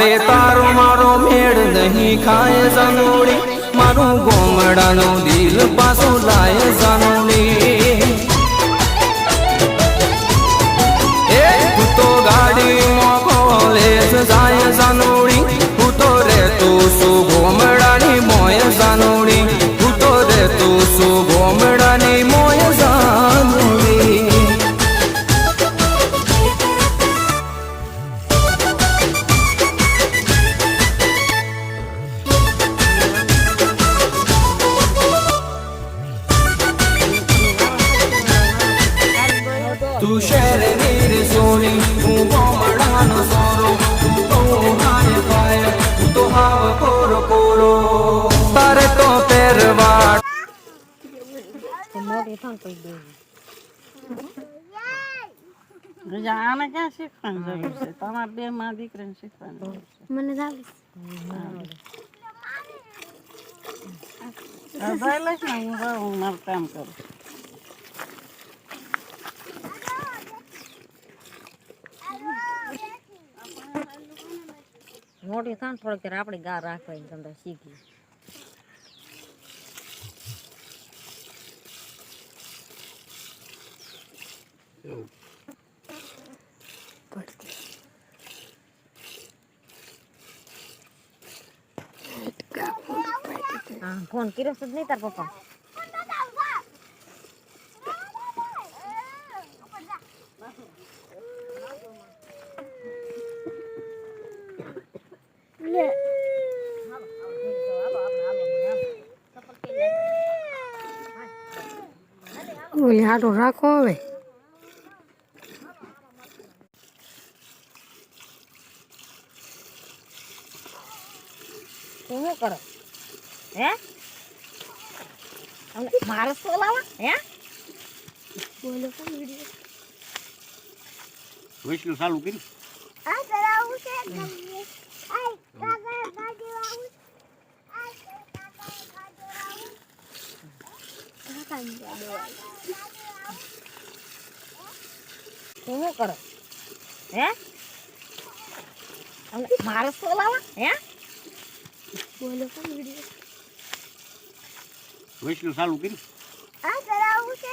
એ તારો મારો મેળ નહીં ખાય જાનોડી મારું ગોમડાનું દિલ પાછું લાય જાનોડી એ તું તો ગાડીમાં કોલેજ જાય જાનોડી તું તો રહેતું શું ગોમડાની મોય જાનોડી તું તો રહેતું શું ગોમડાની મોય જાનોડી તું શહેરની રે સોની હું ગોમડાનો સોરો તું તો હાય હાય તું તો હાવ કોરો કોરો તારે તો પહેરવા મોટી થાન કહી દે આને ક્યાં શીખવાની જરૂર છે તમારે બે માં દીકરીને શીખવાની જરૂર છે મને જાવી ભાઈ લઈશ ને હું જાઉં હું મારું કામ કરું મોટી થાન થોડીક આપણે ગા રાખવાની તમને શીખી હા ફોન કર્યો છે નહીં તાર પપ્પા ઓલી હાટો રાખો હવે તું શું કરો હે મારે બોલાવા હે બોલો કોણ વિડિયો વૈષ્ણુ ચાલુ કર્યું આ કરાવું છે આઈ કાકા ગાડી આવું આઈ કાકા ગાડી આવું કાકા ગાડી તું શું કરો હે મારે બોલાવા હે બોલો કોણ વિડિયો વૈષ્ણુ ચાલુ કર્યું આ કરાવું છે